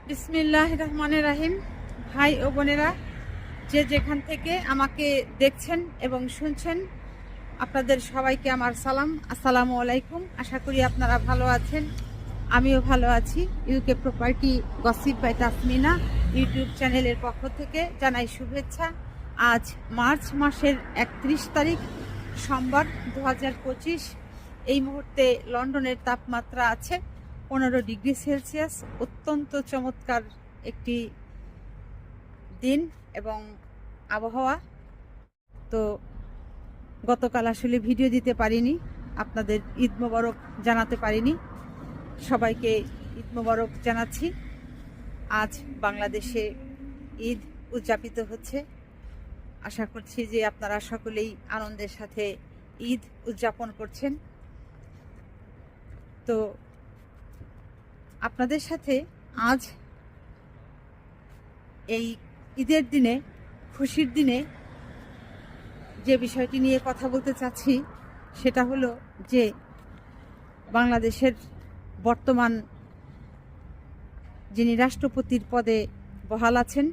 বিসমিল্লাহির রহমানির রহিম। ভাই ও বোনেরা, যে যেখান থেকে আমাকে দেখছেন এবং শুনছেন, আপনাদের সবাইকে আমার সালাম, আসসালামু আলাইকুম। আশা করি আপনারা ভালো আছেন, আমিও ভালো আছি। UK property gossip by Tasmina YouTube চ্যানেলের পক্ষ থেকে জানাই শুভেচ্ছা। আজ মার্চ মাসের 31 তারিখ, সোমবার 2025। এই মুহূর্তে লন্ডনের তাপমাত্রা আছে 15 ডিগ্রি সেলসিয়াস। অত্যন্ত চমৎকার একটি দিন এবং আবহাওয়া। তো গতকাল আসলে ভিডিও দিতে পারিনি, আপনাদের ঈদ মোবারক জানাতে পারিনি। সবাইকে ঈদ মোবারক জানাচ্ছি। আজ বাংলাদেশে ঈদ উদযাপিত হচ্ছে। আশা করছি যে আপনারা সকলেই আনন্দের সাথে ঈদ উদযাপন করছেন। তো আপনাদের সাথে আজ এই ঈদের দিনে, খুশির দিনে যে বিষয়টি নিয়ে কথা বলতে চাচ্ছি সেটা হলো যে বাংলাদেশের বর্তমান যিনি রাষ্ট্রপতির পদে বহাল আছেন,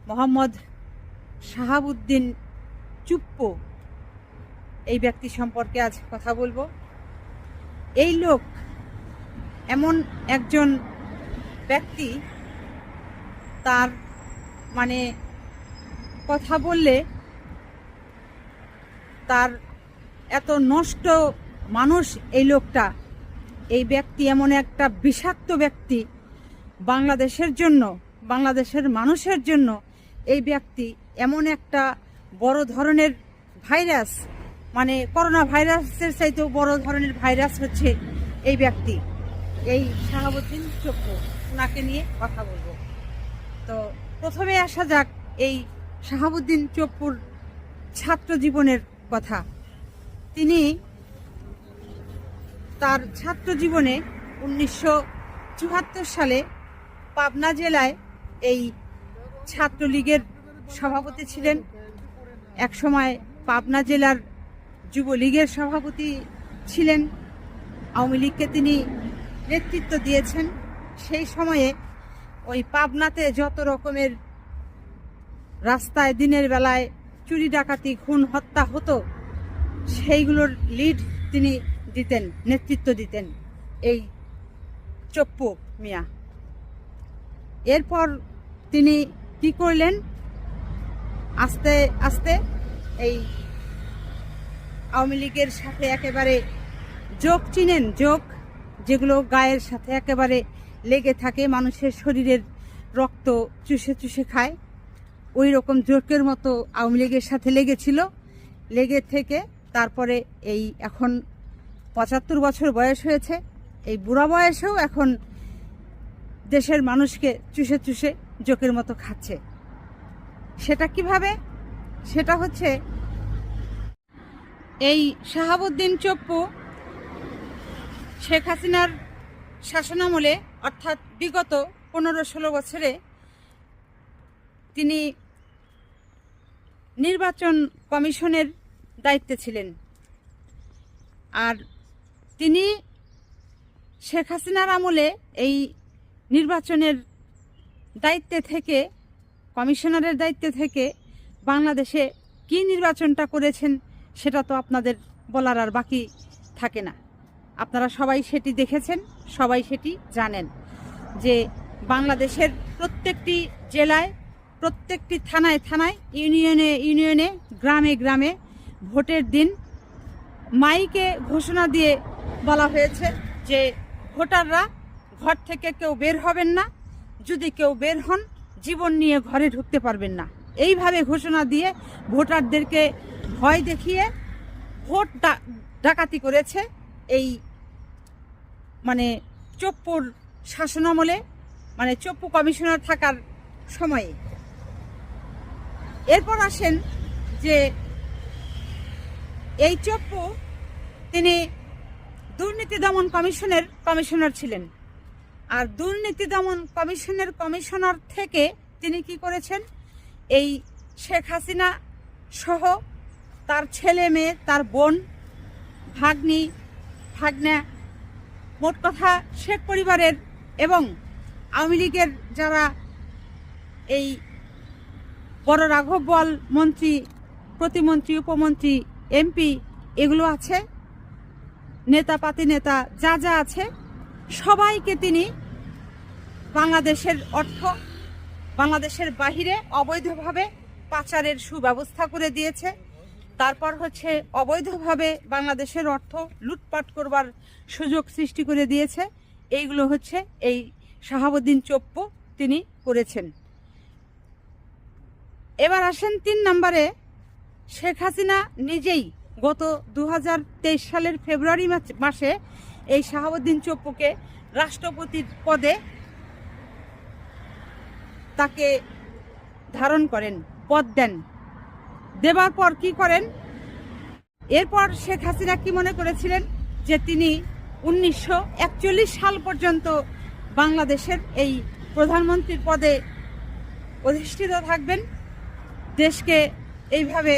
মোহাম্মদ শাহাবুদ্দিন চুপ্পু, এই ব্যক্তি সম্পর্কে আজ কথা বলবো। এই লোক এমন একজন ব্যক্তি, তার মানে কথা বললে তার এত নষ্ট মানুষ এই লোকটা, এই ব্যক্তি এমন একটা বিষাক্ত ব্যক্তি। বাংলাদেশের জন্য, বাংলাদেশের মানুষের জন্য এই ব্যক্তি এমন একটা বড় ধরনের ভাইরাস, মানে করোনা ভাইরাসের চাইতেও বড় ধরনের ভাইরাস হচ্ছে এই ব্যক্তি, এই শাহাবুদ্দিন চুপ্পু। ওনাকে নিয়ে কথা বলবো। তো প্রথমে আসা যাক এই শাহাবুদ্দিন চুপ্পুর ছাত্র জীবনের কথা। তিনি তার ছাত্র জীবনে 1974 সালে পাবনা জেলায় এই ছাত্রলীগের সভাপতি ছিলেন। একসময় পাবনা জেলার যুবলীগের সভাপতি ছিলেন। আওয়ামী লীগকে তিনি নেতৃত্ব দিয়েছেন। সেই সময়ে ওই পাবনাতে যত রকমের রাস্তায় দিনের বেলায় চুরি ডাকাতি খুন হত্যা হতো, সেইগুলোর লিড তিনি দিতেন, নেতৃত্ব দিতেন এই চুপ্পু মিয়া। এরপর তিনি কি করলেন, আস্তে আস্তে এই আওয়ামী লীগের সাথে একেবারে যোগ চিনেন, যোগ যেগুলো গায়ের সাথে একেবারে লেগে থাকে, মানুষের শরীরের রক্ত চুষে চুষে খায়, ওই রকম জোকের মতো আওয়ামী লীগের সাথে লেগেছিল। লেগে থেকে তারপরে এই এখন 75 বছর বয়স হয়েছে। এই বুড়া বয়সেও এখন দেশের মানুষকে চুষে চুষে জোকের মতো খাচ্ছে। সেটা কিভাবে? সেটা হচ্ছে এই শাহাবুদ্দিন চুপ্পু শেখ হাসিনার শাসনামলে, অর্থাৎ বিগত 15-16 বছরে তিনি নির্বাচন কমিশনের দায়িত্বে ছিলেন। আর তিনি শেখ হাসিনার আমলে এই নির্বাচনের দায়িত্বে থেকে, কমিশনারের দায়িত্বে থেকে বাংলাদেশে কি নির্বাচনটা করেছেন সেটা তো আপনাদের বলার আর বাকি থাকে না। আপনারা সবাই সেটি দেখেছেন, সবাই সেটি জানেন যে বাংলাদেশের প্রত্যেকটি জেলায়, প্রত্যেকটি থানায় থানায়, ইউনিয়নে ইউনিয়নে, গ্রামে গ্রামে ভোটের দিন মাইকে ঘোষণা দিয়ে বলা হয়েছে যে ভোটাররা ঘর থেকে কেউ বের হবেন না, যদি কেউ বের হন জীবন নিয়ে ঘরে ঢুকতে পারবেন না। এইভাবে ঘোষণা দিয়ে ভোটারদেরকে ভয় দেখিয়ে ভোট ডাকাতি করেছে এই মানে চুপ্পুর শাসনামলে, মানে চুপ্পু কমিশনার থাকার সময়ে। এরপর আসেন যে এই চুপ্পু তিনি দুর্নীতি দমন কমিশনের কমিশনার ছিলেন। আর দুর্নীতি দমন কমিশনের কমিশনার থেকে তিনি কি করেছেন, এই শেখ হাসিনা সহ তার ছেলে মেয়ে, তার বোন, ভাগ্নি, ভাগ্না, মোট কথা শেখ পরিবারের এবং আওয়ামী লীগের যারা এই বড় রাঘব বল মন্ত্রী, প্রতিমন্ত্রী, উপমন্ত্রী, এমপি এগুলো আছে, নেতা পাতি নেতা যা যা আছে, সবাইকে তিনি বাংলাদেশের অর্থ বাংলাদেশের বাহিরে অবৈধভাবে পাচারের সুব্যবস্থা করে দিয়েছে। তারপর হচ্ছে অবৈধভাবে বাংলাদেশের অর্থ লুটপাট করবার সুযোগ সৃষ্টি করে দিয়েছে। এইগুলো হচ্ছে এই শাহাবুদ্দিন চপ্পু তিনি করেছেন। এবার আসেন 3 নম্বরে, শেখ হাসিনা নিজেই গত 2023 সালের ফেব্রুয়ারি মাসে এই শাহাবুদ্দিন চপ্পুকে রাষ্ট্রপতির পদে তাকে ধারণ করেন, পদ দেন। দেবার পর কি করেন, এরপর শেখ হাসিনা কি মনে করেছিলেন যে তিনি 1941 সাল পর্যন্ত বাংলাদেশের এই প্রধানমন্ত্রীর পদে অধিষ্ঠিত থাকবেন, দেশকে এইভাবে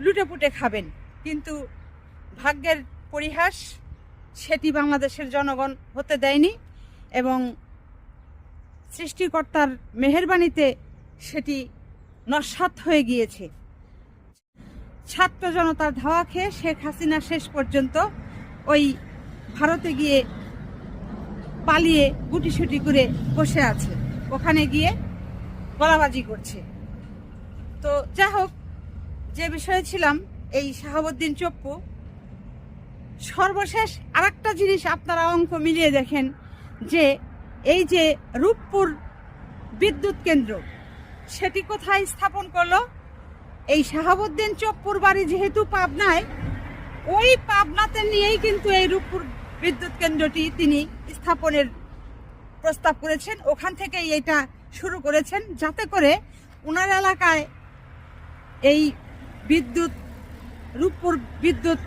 লুটেপুটে খাবেন। কিন্তু ভাগ্যের পরিহাস, সেটি বাংলাদেশের জনগণ হতে দেয়নি এবং সৃষ্টিকর্তার মেহেরবানিতে সেটি নস্যাৎ হয়ে গিয়েছে। ছাত্র জনতার ধাওয়া খেয়ে শেখ হাসিনা শেষ পর্যন্ত ওই ভারতে গিয়ে পালিয়ে গুটিসুটি করে বসে আছে, ওখানে গিয়ে গলাবাজি করছে। তো যাই হোক, যে বিষয়ে ছিলাম, এই শাহাবুদ্দিন চপ্পু সর্বশেষ আরেকটা জিনিস আপনারা অঙ্ক মিলিয়ে দেখেন যে এই যে রূপপুর বিদ্যুৎ কেন্দ্র, সেটি কোথায় স্থাপন করলো? এই শাহাবুদ্দিন চপ্পুর বাড়ি যেহেতু পাবনায়, ওই পাবনাতে নিয়েই কিন্তু এই রূপপুর বিদ্যুৎ কেন্দ্রটি তিনি স্থাপনের প্রস্তাব করেছেন। ওখান থেকেই এটা শুরু করেছেন, যাতে করে ওনার এলাকায় এই রূপপুর বিদ্যুৎ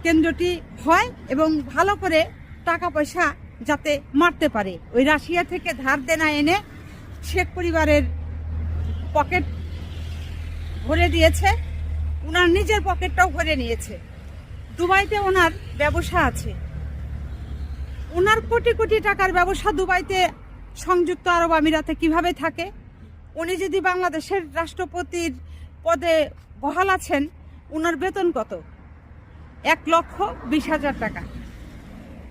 কেন্দ্রটি হয় এবং ভালো করে টাকা পয়সা যাতে মারতে পারে। ওই রাশিয়া থেকে ধার দেনা এনে শেখ পরিবারের পকেট ভরে দিয়েছে, ওনার নিজের পকেটটাও ভরে নিয়েছে। দুবাইতে ওনার ব্যবসা আছে, ওনার কোটি কোটি টাকার ব্যবসা দুবাইতে, সংযুক্ত আরব আমিরাতে কিভাবে থাকে? উনি যদি বাংলাদেশের রাষ্ট্রপতির পদে বহাল আছেন, ওনার বেতন কত? 1,20,000 টাকা।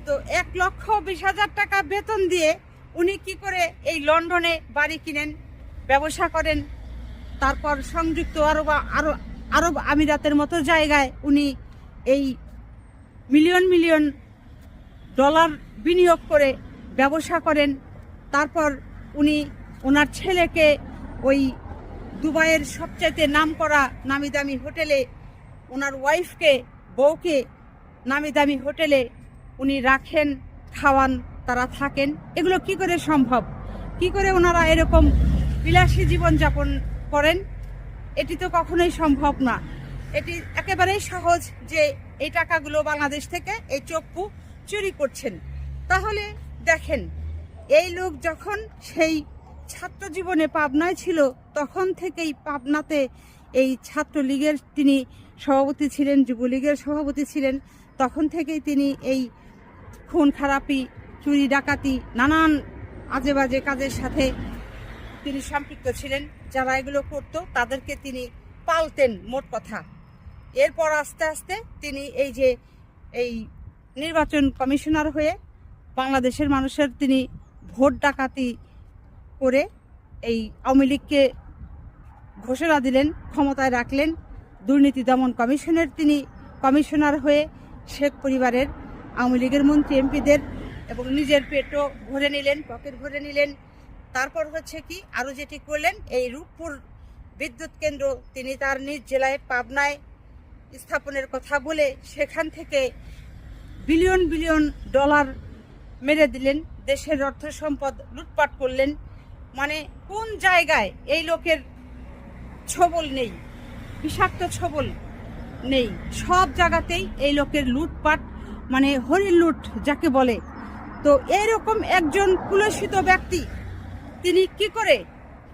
তো 1,20,000 টাকা বেতন দিয়ে উনি কি করে এই লন্ডনে বাড়ি কিনেন, ব্যবসা করেন, তারপর সংযুক্ত আরব আমিরাতের মতো জায়গায় উনি এই মিলিয়ন মিলিয়ন ডলার বিনিয়োগ করে ব্যবসা করেন। তারপর উনি ওনার ছেলেকে ওই দুবাইয়ের সবচাইতে নামকরা নামি দামি হোটেলে, ওনার ওয়াইফকে, বউকে নামি দামি হোটেলে উনি রাখেন, খাওয়ান, তারা থাকেন। এগুলো কি করে সম্ভব? কি করে ওনারা এরকম বিলাসী জীবনযাপন করেন? এটি তো কখনোই সম্ভব না। এটি একেবারেই সহজ যে এই টাকাগুলো বাংলাদেশ থেকে এই চপ্পু চুরি করছেন। তাহলে দেখেন, এই লোক যখন সেই ছাত্র জীবনে পাবনায় ছিল, তখন থেকেই পাবনাতে এই ছাত্রলীগের তিনি সভাপতি ছিলেন, যুবলীগের সভাপতি ছিলেন, তখন থেকেই তিনি এই খুন খারাপি, চুরি ডাকাতি, নানান আজে বাজে কাজের সাথে তিনি সম্পৃক্ত ছিলেন। যারা এগুলো করত তাদেরকে তিনি পালতেন, মোট কথা। এরপর আস্তে আস্তে তিনি এই নির্বাচন কমিশনার হয়ে বাংলাদেশের মানুষের তিনি ভোট ডাকাতি করে এই আওয়ামী লীগকে ঘোষণা দিলেন, ক্ষমতায় রাখলেন। দুর্নীতি দমন কমিশনের তিনি কমিশনার হয়ে শেখ পরিবারের, আওয়ামী লীগের মন্ত্রী এমপিদের এবং নিজের পেটও ভরে নিলেন, পকেট ভরে নিলেন। তারপর হচ্ছে কি, আরও যেটি করলেন, এই রূপপুর বিদ্যুৎ কেন্দ্র তিনি তার নিজ জেলায় পাবনায় স্থাপনের কথা বলে সেখান থেকে বিলিয়ন বিলিয়ন ডলার মেরে দিলেন, দেশের অর্থ সম্পদ লুটপাট করলেন। মানে কোন জায়গায় এই লোকের ছবল নেই, বিষাক্ত ছবল নেই, সব জায়গাতেই এই লোকের লুটপাট, মানে হরিণ লুট যাকে বলে। তো এইরকম একজন কুলসিত ব্যক্তি তিনি কি করে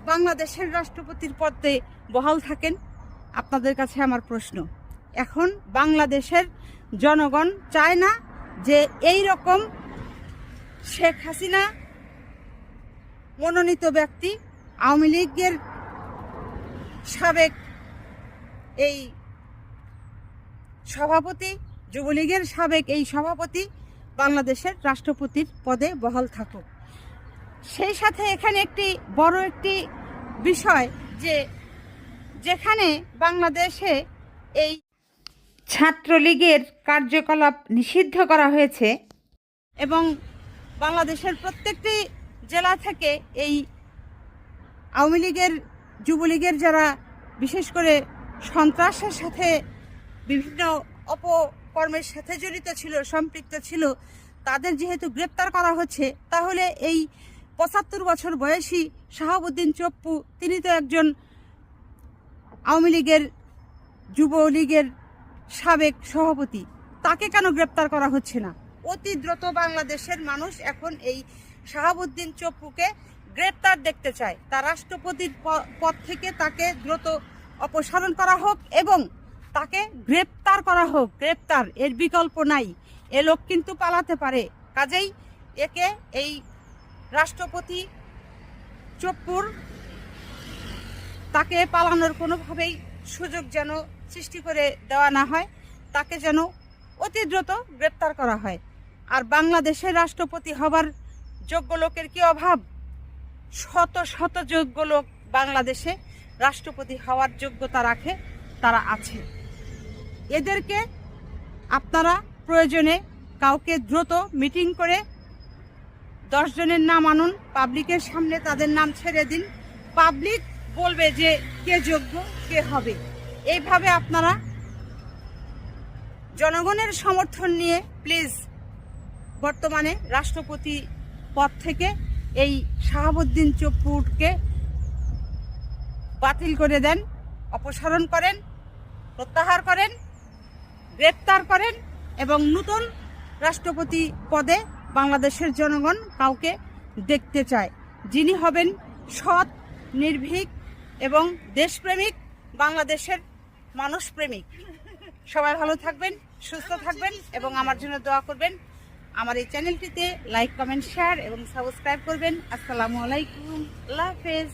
বাংলাদেশের রাষ্ট্রপতির পদে বহাল থাকেন? আপনাদের কাছে আমার প্রশ্ন। এখন বাংলাদেশের জনগণ চায় না যে এই রকম শেখ হাসিনা মনোনীত ব্যক্তি, আওয়ামী লীগের সাবেক এই সভাপতি, যুবলীগের সাবেক এই সভাপতি বাংলাদেশের রাষ্ট্রপতির পদে বহাল থাকুক। সেই সাথে এখানে বড় একটি বিষয় যে যেখানে বাংলাদেশে এই ছাত্রলীগের কার্যকলাপ নিষিদ্ধ করা হয়েছে এবং বাংলাদেশের প্রত্যেকটি জেলা থেকে এই আওয়ামী লীগের, যুবলীগের যারা বিশেষ করে সন্ত্রাসের সাথে বিভিন্ন অপকর্মের সাথে জড়িত ছিল, সম্পৃক্ত ছিল, তাদের যেহেতু গ্রেপ্তার করা হচ্ছে, তাহলে এই ৭৫ বছর বয়সী শাহাবুদ্দিন চপ্পু, তিনি তো একজন আওয়ামী লীগের, যুবলীগের সাবেক সভাপতি, তাকে কেন গ্রেপ্তার করা হচ্ছে না? অতি দ্রুত বাংলাদেশের মানুষ এখন এই শাহাবুদ্দিন চপ্পুকে গ্রেপ্তার দেখতে চায়। তার রাষ্ট্রপতির পদ থেকে তাকে দ্রুত অপসারণ করা হোক এবং তাকে গ্রেপ্তার করা হোক। গ্রেপ্তার, এর বিকল্প নাই। এ লোক কিন্তু পালাতে পারে। কাজেই একে এই রাষ্ট্রপতি চপ্পুর তাকে পালানোর কোনোভাবেই সুযোগ যেন সৃষ্টি করে দেওয়া না হয়, তাকে যেন অতি দ্রুত গ্রেপ্তার করা হয়। আর বাংলাদেশের রাষ্ট্রপতি হবার যোগ্য লোকের কি অভাব? শত শত যোগ্য লোক বাংলাদেশে রাষ্ট্রপতি হওয়ার যোগ্যতা রাখে, তারা আছে। এদেরকে আপনারা প্রয়োজনে কাউকে দ্রুত মিটিং করে 10 জনের নাম আনুন, পাবলিকের সামনে তাদের নাম ছেড়ে দিন, পাবলিক বলবে যে কে যোগ্য, কে হবে। এইভাবে আপনারা জনগণের সমর্থন নিয়ে প্লিজ বর্তমানে রাষ্ট্রপতি পদ থেকে এই শাহাবুদ্দিন চপ্পুকে বাতিল করে দেন, অপসারণ করেন, প্রত্যাহার করেন, গ্রেপ্তার করেন এবং নতুন রাষ্ট্রপতি পদে বাংলাদেশের জনগণ কাউকে দেখতে চায়, যিনি হবেন সৎ, নির্ভীক এবং দেশপ্রেমিক, বাংলাদেশের মানুষপ্রেমিক। সবাই ভালো থাকবেন, সুস্থ থাকবেন এবং আমার জন্য দোয়া করবেন। আমার এই চ্যানেলটিতে লাইক, কমেন্ট, শেয়ার এবং সাবস্ক্রাইব করবেন। আসসালামু আলাইকুম, আল্লাহ হাফেজ।